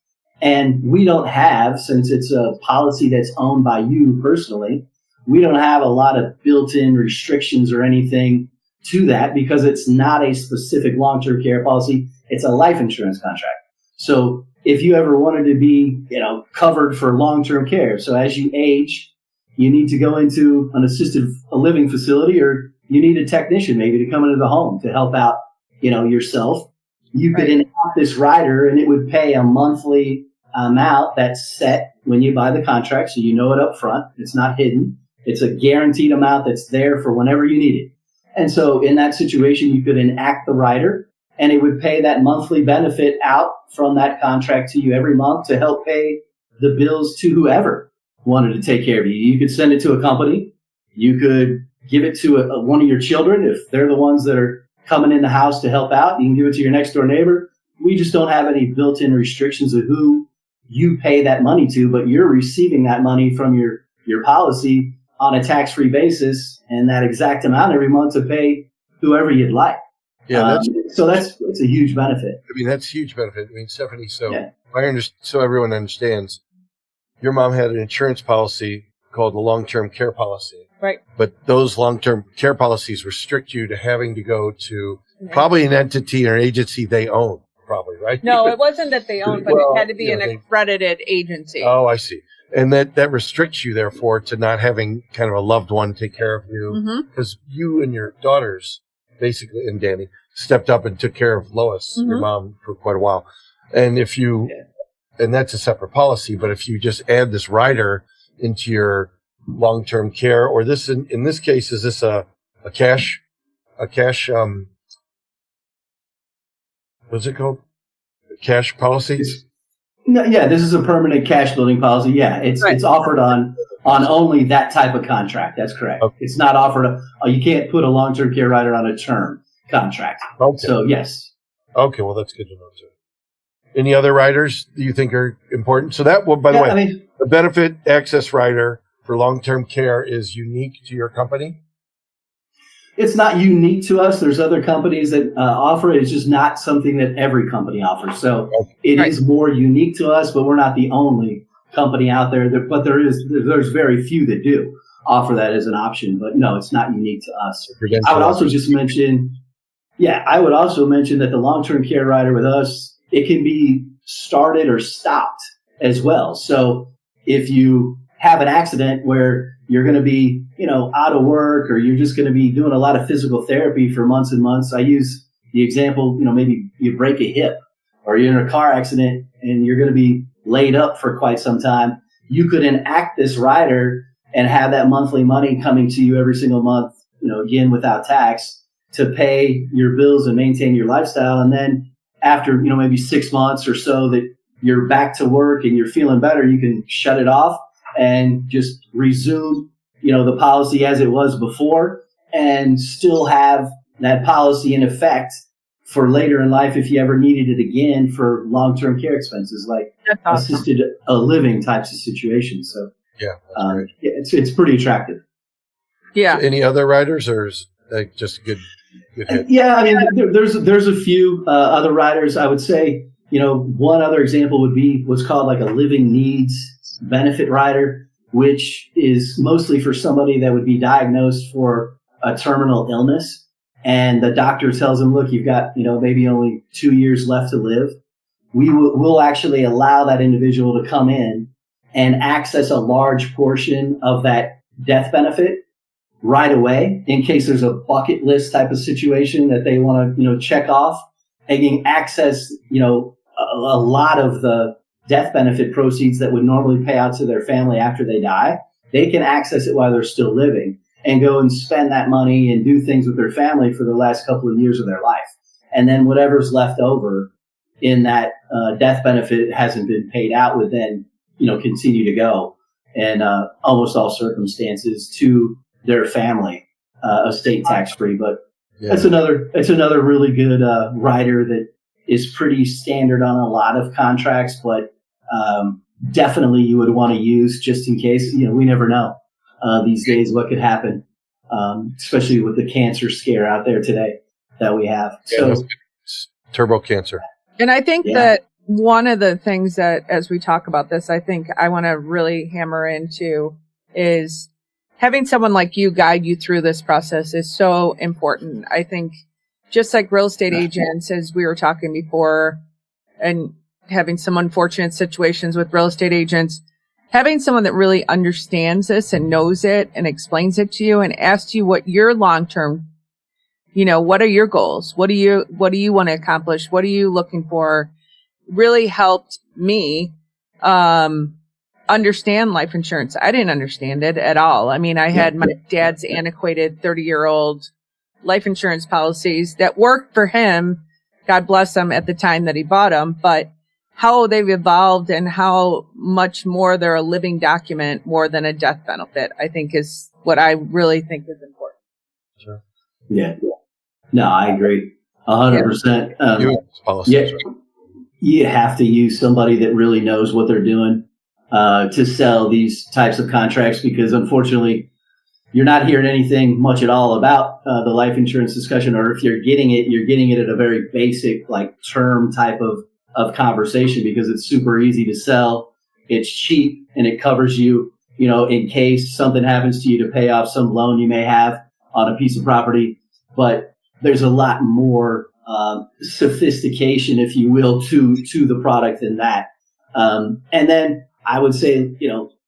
And we don't have, since it's a policy that's owned by you personally, we don't have a lot of built-in restrictions or anything to that because it's not a specific long-term care policy. It's a life insurance contract. So if you ever wanted to be, covered for long-term care, so as you age, you need to go into an assisted living facility, or you need a technician maybe to come into the home to help out, yourself. You could enact this rider, and it would pay a monthly amount that's set when you buy the contract, so you know it up front. It's not hidden. It's a guaranteed amount that's there for whenever you need it. And so in that situation, you could enact the rider, and it would pay that monthly benefit out from that contract to you every month to help pay the bills to whoever wanted to take care of you. You could send it to a company. You could give it to one of your children if they're the ones that are coming in the house to help out. You can give it to your next door neighbor. We just don't have any built-in restrictions of who you pay that money to, but you're receiving that money from your policy on a tax-free basis, and that exact amount every month to pay whoever you'd like. Yeah, that's a huge benefit. I mean, that's a huge benefit. I mean, Stephanie, so everyone understands, your mom had an insurance policy called the long-term care policy. Right. But those long-term care policies restrict you to having to go to probably an entity or agency they own, probably, right? No, it wasn't that they owned, but it had to be an accredited agency. Oh, I see. And that restricts you, therefore, to not having kind of a loved one take care of you, because you and your daughters basically, and Danny stepped up and took care of Lois, your mom, for quite a while. And if you, and that's a separate policy, but if you just add this rider into your long-term care, or this, in this case, is this a cash, what's it called? Cash policy? No, yeah, this is a permanent cash building policy. Yeah, it's offered on only that type of contract. That's correct. Okay. It's not offered. You can't put a long-term care rider on a term contract. Okay. So yes. Okay, well that's good to know too. Any other riders do you think are important? So that, well, by the way, the benefit access rider for long-term care is unique to your company? It's not unique to us. There's other companies that offer it. It's just not something that every company offers. So it is more unique to us, but we're not the only company out there. But there's very few that do offer that as an option. But no, it's not unique to us. I would also just mention, that the long-term care rider with us, it can be started or stopped as well. So if you have an accident where you're going to be, out of work, or you're just going to be doing a lot of physical therapy for months and months. I use the example, maybe you break a hip, or you're in a car accident and you're going to be laid up for quite some time. You could enact this rider and have that monthly money coming to you every single month, again, without tax, to pay your bills and maintain your lifestyle. And then after, maybe 6 months or so that you're back to work and you're feeling better, you can shut it off and just resume, the policy as it was before, and still have that policy in effect for later in life if you ever needed it again for long-term care expenses, like assisted living types of situations. So it's pretty attractive. Yeah. So any other riders, or is that just a good hit? Yeah, I mean, there's a few other riders. I would say, one other example would be what's called like a living needs benefit rider, which is mostly for somebody that would be diagnosed for a terminal illness, and the doctor tells them, look, you've got, maybe only 2 years left to live. We'll actually allow that individual to come in and access a large portion of that death benefit right away, in case there's a bucket list type of situation that they want to, check off. They can access, a lot of the death benefit proceeds that would normally pay out to their family after they die. They can access it while they're still living and go and spend that money and do things with their family for the last couple of years of their life. And then whatever's left over in that death benefit hasn't been paid out would then, continue to go in almost all circumstances to their family, estate tax free. But it's another really good rider that is pretty standard on a lot of contracts, but definitely you would want to use just in case. We never know these days what could happen, especially with the cancer scare out there today that we have. So turbo cancer. And I think that one of the things that, as we talk about this, I think I want to really hammer into is having someone like you guide you through this process is so important. I think just like real estate agents, as we were talking before, and having some unfortunate situations with real estate agents, having someone that really understands this and knows it and explains it to you and asks you what your long-term, what are your goals? What do you want to accomplish? What are you looking for? Really helped me understand life insurance. I didn't understand it at all. I mean, I had my dad's antiquated 30-year-old life insurance policies that worked for him, God bless him, at the time that he bought them, but how they've evolved and how much more they're a living document more than a death benefit, I think is what I really think is important. Sure. Yeah. No, I agree 100%. You have to use somebody that really knows what they're doing to sell these types of contracts, because unfortunately you're not hearing anything much at all about the life insurance discussion, or if you're getting it at a very basic, like, term type of conversation, because it's super easy to sell. It's cheap and it covers you, in case something happens to you, to pay off some loan you may have on a piece of property. But there's a lot more sophistication, if you will, to the product than that. And then I would say,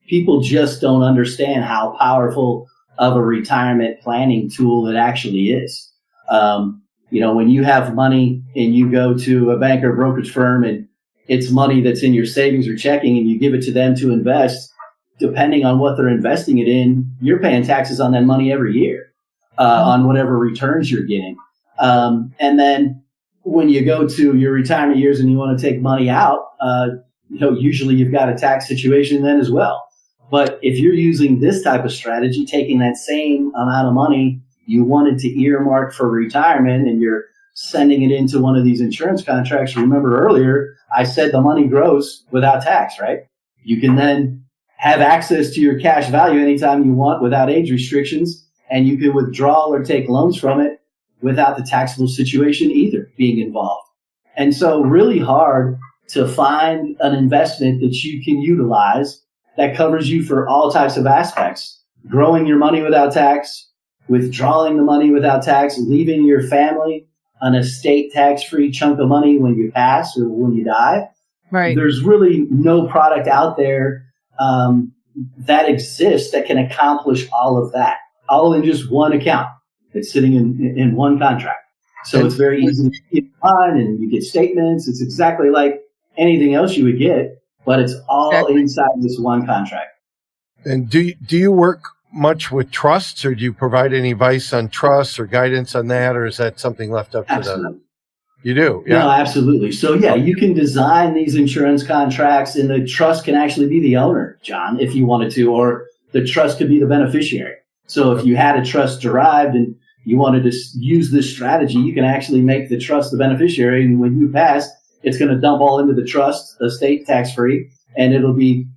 people just don't understand how powerful of a retirement planning tool it actually is. When you have money and you go to a bank or brokerage firm and it's money that's in your savings or checking and you give it to them to invest, depending on what they're investing it in, you're paying taxes on that money every year on whatever returns you're getting. And then when you go to your retirement years and you want to take money out, usually you've got a tax situation then as well. But if you're using this type of strategy, taking that same amount of money you wanted to earmark for retirement and you're sending it into one of these insurance contracts, remember earlier, I said the money grows without tax, right? You can then have access to your cash value anytime you want without age restrictions, and you can withdraw or take loans from it without the taxable situation either being involved. And so really hard to find an investment that you can utilize that covers you for all types of aspects. Growing your money without tax, withdrawing the money without tax, leaving your family an estate tax-free chunk of money when you pass or when you die. Right. There's really no product out there that exists that can accomplish all of that, all in just one account. It's sitting in one contract. So it's very easy to get on and you get statements. It's exactly like anything else you would get, but it's all inside this one contract. And do you work much with trusts, or do you provide any advice on trusts or guidance on that, or is that something left up to them? You do? Yeah. No, absolutely. So yeah, you can design these insurance contracts and the trust can actually be the owner, John, if you wanted to, or the trust could be the beneficiary. So if you had a trust derived and you wanted to use this strategy, you can actually make the trust the beneficiary. And when you pass, it's going to dump all into the trust, estate tax-free, and it'll be,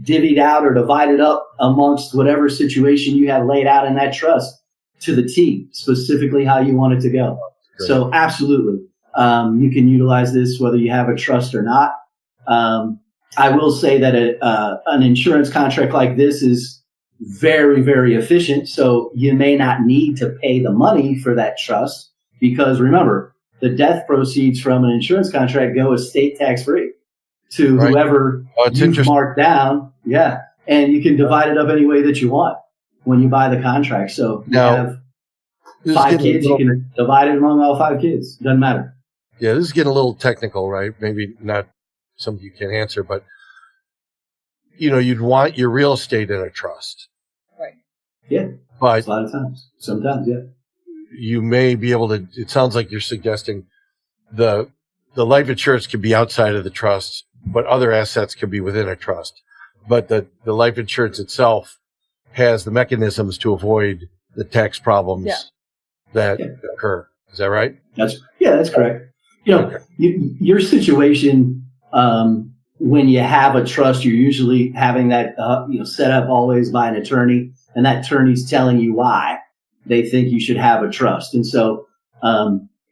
divvied out or divided up amongst whatever situation you had laid out in that trust to the T, specifically how you want it to go. Great. So absolutely, you can utilize this whether you have a trust or not. I will say that an insurance contract like this is very, very efficient. So you may not need to pay the money for that trust because remember, the death proceeds from an insurance contract go estate tax-free to whoever you've marked down. Yeah. And you can divide it up any way that you want when you buy the contract. So you have 5 kids, you can divide it among all 5 kids. Doesn't matter. Yeah, this is getting a little technical, right? Maybe not something you can answer, but you'd want your real estate in a trust. Right. Yeah. But a lot of times. Sometimes, yeah. You may be able to, it sounds like you're suggesting the life insurance could be outside of the trust, but other assets could be within a trust. But the life insurance itself has the mechanisms to avoid the tax problems that occur. Is that right? That's correct. Your situation, when you have a trust, you're usually having that set up always by an attorney, and that attorney's telling you why they think you should have a trust. And so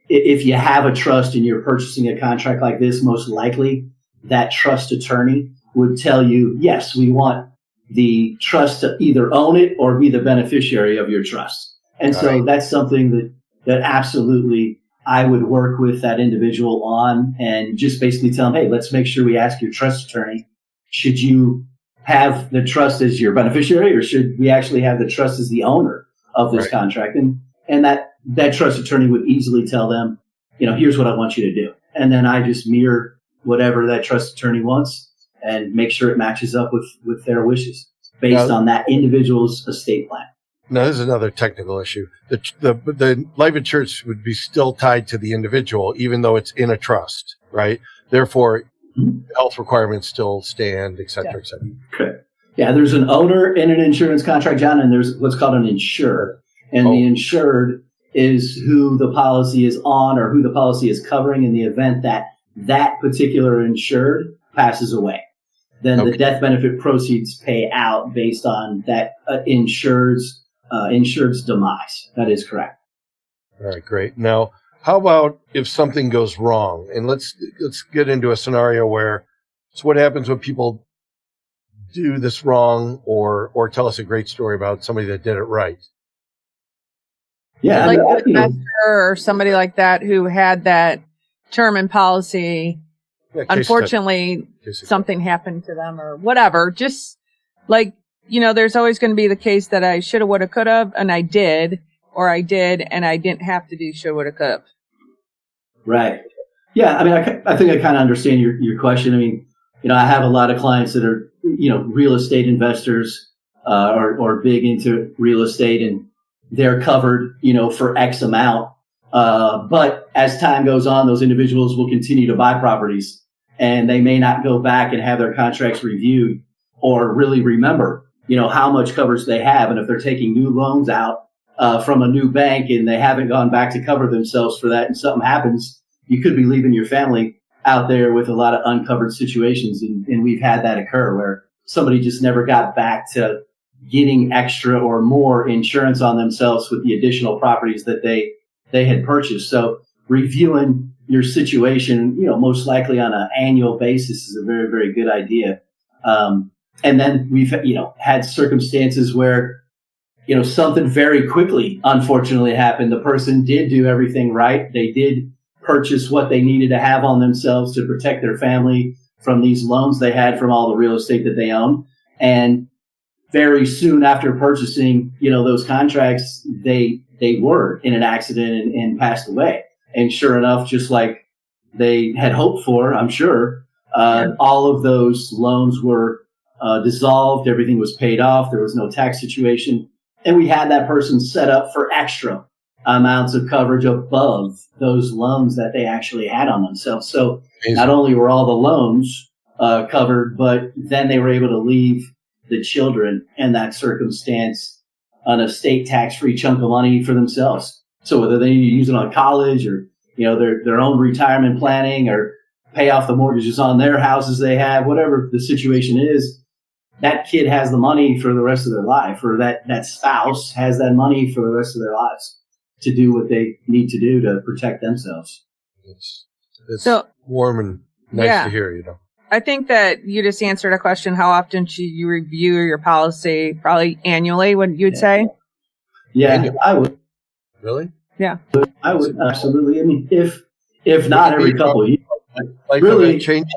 if you have a trust and you're purchasing a contract like this, most likely that trust attorney would tell you, yes, we want the trust to either own it or be the beneficiary of your trust. And so that's something that absolutely I would work with that individual on and just basically tell them, hey, let's make sure we ask your trust attorney, should you have the trust as your beneficiary or should we actually have the trust as the owner of this contract? And that trust attorney would easily tell them, here's what I want you to do. And then I just mirror whatever that trust attorney wants and make sure it matches up with their wishes based on that individual's estate plan. Now, this is another technical issue. The life insurance would be still tied to the individual, even though it's in a trust, right? Therefore, health requirements still stand, et cetera, et cetera. Correct. Yeah, there's an owner in an insurance contract, John, and there's what's called an insured. And the insured is who the policy is on or who the policy is covering in the event that particular insured passes away. Then the death benefit proceeds pay out based on that insured's demise. That is correct. All right, great. Now, how about if something goes wrong? And let's get into a scenario where it's what happens when people do this wrong or tell us a great story about somebody that did it right. Yeah, like an investor or somebody like that who had that term and policy. Yeah, unfortunately, something happened to them or whatever. Just like, there's always going to be the case that I should have, would have, could have, and I did. or I did and I didn't have to do should, woulda, coulda. Right. Yeah. I mean, I think I kind of understand your question. I mean, I have a lot of clients that are, real estate investors, or big into real estate, and they're covered, for X amount. But as time goes on, those individuals will continue to buy properties, and they may not go back and have their contracts reviewed or really remember, how much coverage they have. And if they're taking new loans out from a new bank and they haven't gone back to cover themselves for that, and something happens, you could be leaving your family out there with a lot of uncovered situations. And we've had that occur where somebody just never got back to getting extra or more insurance on themselves with the additional properties that they had purchased. So reviewing your situation, most likely on an annual basis is a very, very good idea. And then we've, had circumstances where, something very quickly, unfortunately, happened. The person did do everything right. They did purchase what they needed to have on themselves to protect their family from these loans they had from all the real estate that they own. And very soon after purchasing, those contracts, they were in an accident and passed away. And sure enough, just like they had hoped for, I'm sure, all of those loans were dissolved. Everything was paid off. There was no tax situation. And we had that person set up for extra amounts of coverage above those loans that they actually had on themselves. So not only were all the loans covered, but then they were able to leave the children in that circumstance an estate tax-free chunk of money for themselves. So whether they need to use it on college or, their own retirement planning or pay off the mortgages on their houses they have, whatever the situation is, that kid has the money for the rest of their life, or that spouse has that money for the rest of their lives to do what they need to do to protect themselves. It's so warm and nice to hear, I think that you just answered a question. How often should you review your policy? Probably annually, what you'd say? Yeah, I would. Really? Yeah. I would, absolutely. I mean, if not every couple of years. Life really change?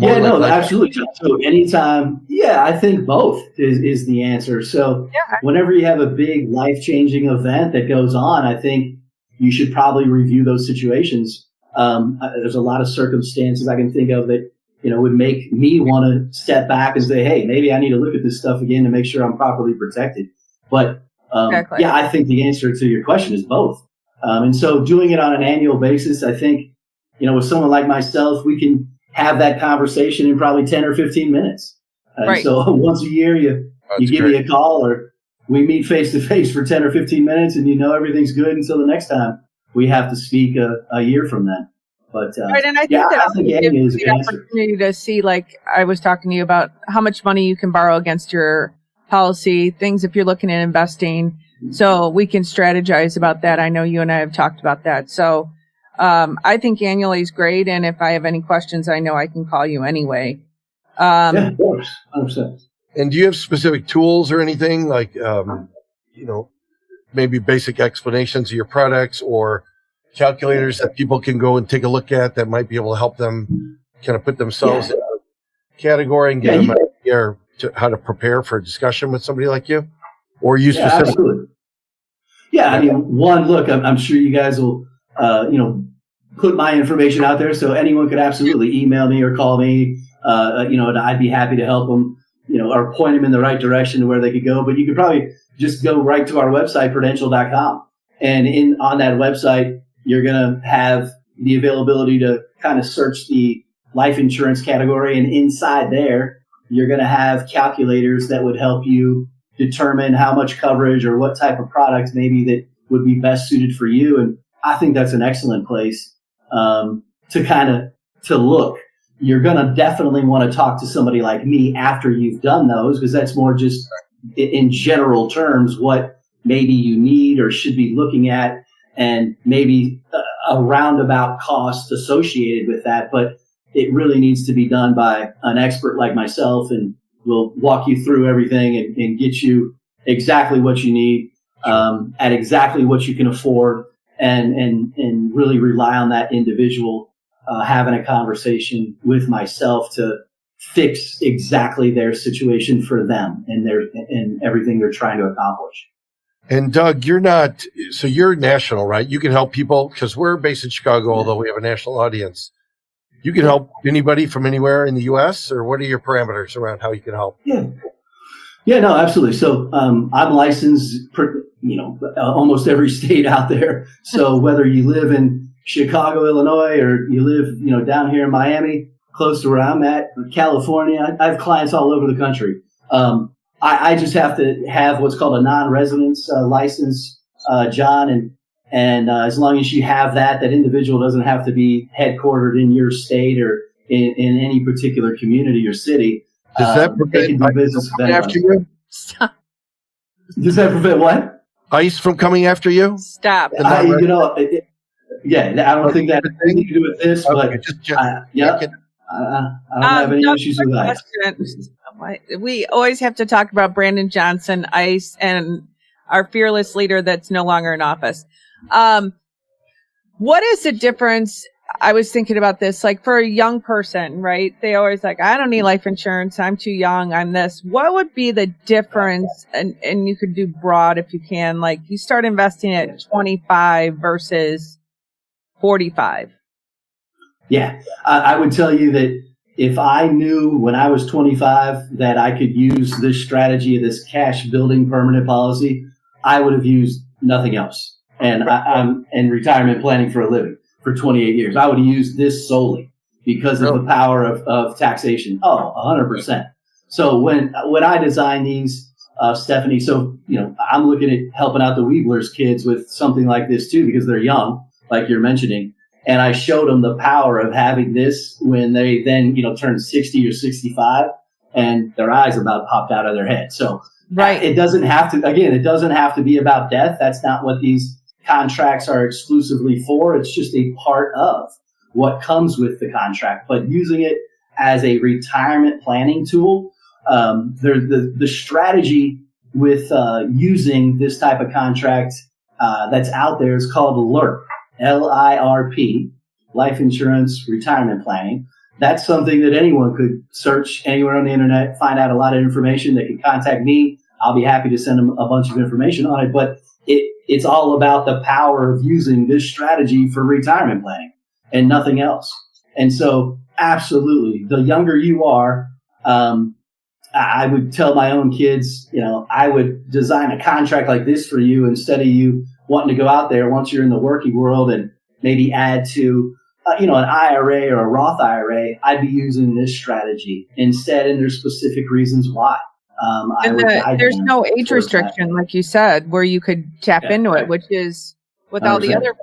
Absolutely. So anytime, I think both is the answer. So whenever you have a big life-changing event that goes on, I think you should probably review those situations. There's a lot of circumstances I can think of that, would make me want to step back and say, hey, maybe I need to look at this stuff again to make sure I'm properly protected. But I think the answer to your question is both. And so doing it on an annual basis, I think, with someone like myself, we can have that conversation in probably 10 or 15 minutes. Right. So once a year, you give me a call, or we meet face to face for 10 or 15 minutes, and everything's good until the next time we have to speak a year from then. But right, and I think that gives the opportunity to see, like I was talking to you about, how much money you can borrow against your policy, things if you're looking at investing. So we can strategize about that. I know you and I have talked about that. So I think annually is great. And if I have any questions, I know I can call you anyway. Of course. 100%. And do you have specific tools or anything like, maybe basic explanations of your products or calculators that people can go and take a look at that might be able to help them kind of put themselves in a category and get them an idea to how to prepare for a discussion with somebody like you? Or you specifically? Absolutely. Yeah, I mean, look, I'm sure you guys will, put my information out there, so anyone could absolutely email me or call me, and I'd be happy to help them, or point them in the right direction to where they could go. But you could probably just go right to our website, Prudential.com. And on that website, you're going to have the availability to kind of search the life insurance category. And inside there, you're going to have calculators that would help you determine how much coverage or what type of product maybe that would be best suited for you. And I think that's an excellent place to look. You're going to definitely want to talk to somebody like me after you've done those, because that's more just in general terms what maybe you need or should be looking at, and maybe a roundabout cost associated with that. But it really needs to be done by an expert like myself, and we'll walk you through everything and get you exactly what you need at exactly what you can afford, and really rely on that individual having a conversation with myself to fix exactly their situation for them and everything they're trying to accomplish. And Doug, you're national, right? You can help people because we're based in Chicago, although we have a national audience. You can help anybody from anywhere in the U.S., or what are your parameters around how you can help? Yeah, no, absolutely. So I'm licensed, almost every state out there. So whether you live in Chicago, Illinois, or you live, down here in Miami, close to where I'm at, California, I have clients all over the country. I just have to have what's called a non-residence license, John, and as long as you have that individual doesn't have to be headquartered in your state or in any particular community or city. Does that prevent business after you? Stop. Does that prevent what? ICE from coming after you? Stop. I don't think that has anything to do with this, but I don't have any issues with ICE. We always have to talk about Brandon Johnson, ICE, and our fearless leader that's no longer in office. What is the difference? I was thinking about this, like for a young person, right? They always like, I don't need life insurance. I'm too young. I'm this. What would be the difference? And you could do broad if you can, like you start investing at 25 versus 45. Yeah, I would tell you that if I knew when I was 25 that I could use this strategy of this cash building permanent policy, I would have used nothing else. And I'm in retirement planning for a living for 28 years. I would have used this solely because of the power of taxation. 100%. So when I design these, Stephanie, I'm looking at helping out the Weeblers kids with something like this too, because they're young, like you're mentioning. And I showed them the power of having this when they then, turn 60 or 65 and their eyes about popped out of their head. So right. It doesn't have to be about death. That's not what these contracts are exclusively for. It's just a part of what comes with the contract, but using it as a retirement planning tool, the strategy with using this type of contract that's out there is called LIRP, LIRP, Life Insurance Retirement Planning. That's something that anyone could search anywhere on the internet, find out a lot of information. They can contact me. I'll be happy to send them a bunch of information on it, but it's all about the power of using this strategy for retirement planning and nothing else. And so absolutely, the younger you are, I would tell my own kids, I would design a contract like this for you instead of you wanting to go out there once you're in the working world and maybe add to, an IRA or a Roth IRA. I'd be using this strategy instead, and there's specific reasons why. There's no age restriction, like you said, where you could tap into it, which is with all the other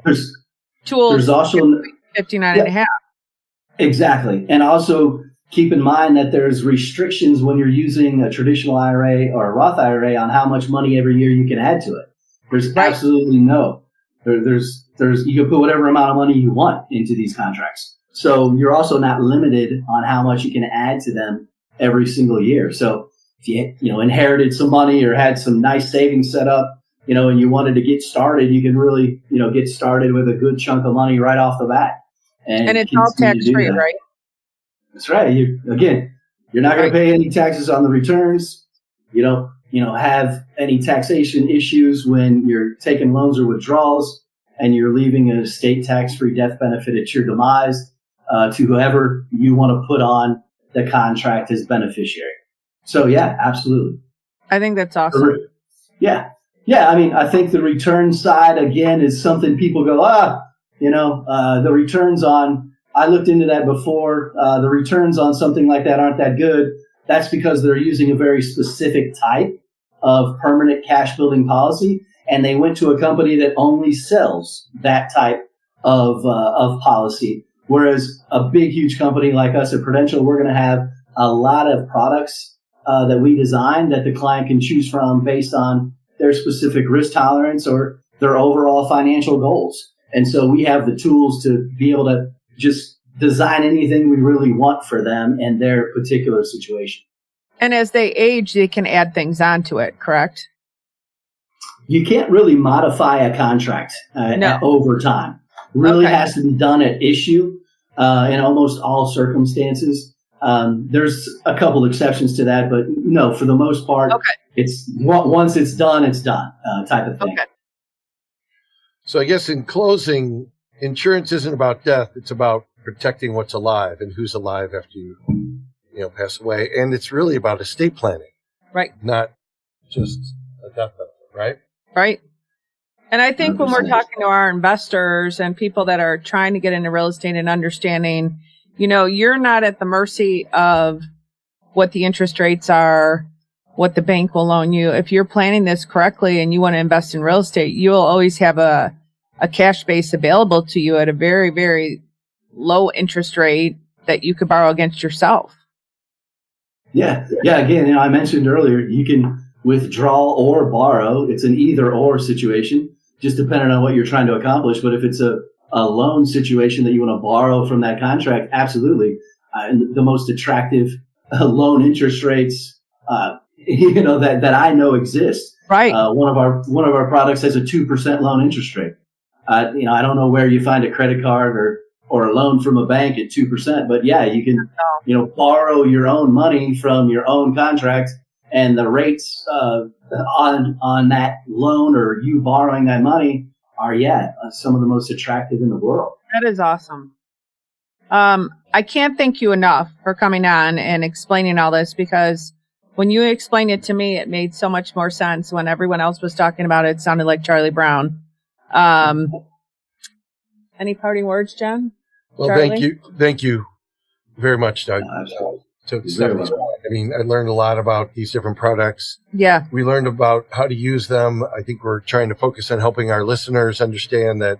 tools. There's also 59 and a half. Exactly. And also keep in mind that there's restrictions when you're using a traditional IRA or a Roth IRA on how much money every year you can add to it. There's absolutely no. There's you can put whatever amount of money you want into these contracts. So you're also not limited on how much you can add to them every single year. So if you inherited some money or had some nice savings set up, and you wanted to get started, you can really, get started with a good chunk of money right off the bat. And it's all tax free, right? That's right. You're not going to pay any taxes on the returns. You don't, have any taxation issues when you're taking loans or withdrawals and you're leaving a state tax-free death benefit at your demise to whoever you want to put on the contract as beneficiary. So yeah, absolutely. I think that's awesome. Yeah. I mean, I think the return side again is something people go, the returns on. I looked into that before. The returns on something like that aren't that good. That's because they're using a very specific type of permanent cash building policy, and they went to a company that only sells that type of policy. Whereas a big, huge company like us at Prudential, we're going to have a lot of products that we design that the client can choose from based on their specific risk tolerance or their overall financial goals. And so we have the tools to be able to just design anything we really want for them and their particular situation. And as they age, they can add things onto it, correct? You can't really modify a contract over time. Really has to be done at issue in almost all circumstances. There's a couple exceptions to that, but no, for the most part, Okay. it's once it's done type of thing. Okay. So I guess in closing, insurance isn't about death. It's about protecting what's alive and who's alive after you pass away. And it's really about estate planning. Right. Not just a death benefit, right? Right. And I think when we're 100%. talking to our investors and people that are trying to get into real estate and understanding, you're not at the mercy of what the interest rates are, what the bank will loan you. If you're planning this correctly and you want to invest in real estate, you'll always have a cash base available to you at a very, very low interest rate that you could borrow against yourself. Yeah. Again, I mentioned earlier, you can withdraw or borrow. It's an either or situation, just depending on what you're trying to accomplish. But if it's a loan situation that you want to borrow from that contract, absolutely. The most attractive loan interest rates, that I know exist. Right. One of our products has a 2% loan interest rate. I don't know where you find a credit card or a loan from a bank at 2%, but yeah, you can, borrow your own money from your own contract, and the rates on that loan or you borrowing that money are some of the most attractive in the world. That is awesome. I can't thank you enough for coming on and explaining all this, because when you explained it to me, it made so much more sense. When everyone else was talking about it, it sounded like Charlie Brown. Any parting words, John? Well, Charlie? Thank you very much, Doug. To Very well. I mean, I learned a lot about these different products. Yeah. We learned about how to use them. I think we're trying to focus on helping our listeners understand that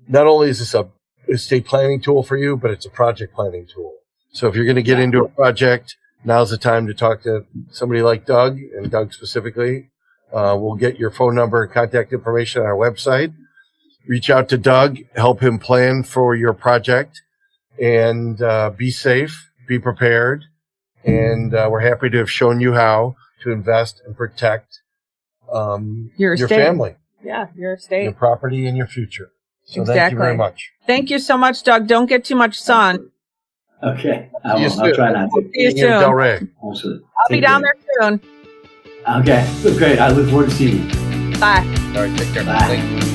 not only is this a estate planning tool for you, but it's a project planning tool. So if you're going to get into a project, now's the time to talk to somebody like Doug, and Doug specifically. We'll get your phone number and contact information on our website. Reach out to Doug, help him plan for your project, and be safe, be prepared. And we're happy to have shown you how to invest and protect your family. Yeah, your estate. Your property and your future. So Exactly. Thank you very much. Thank you so much, Doug. Don't get too much sun. Okay. I'll try not to. See you In soon. Del Rey. Absolutely. I'll be down there soon. Okay. Great. I look forward to seeing you. Bye. All right, take care. Bye. Thank you.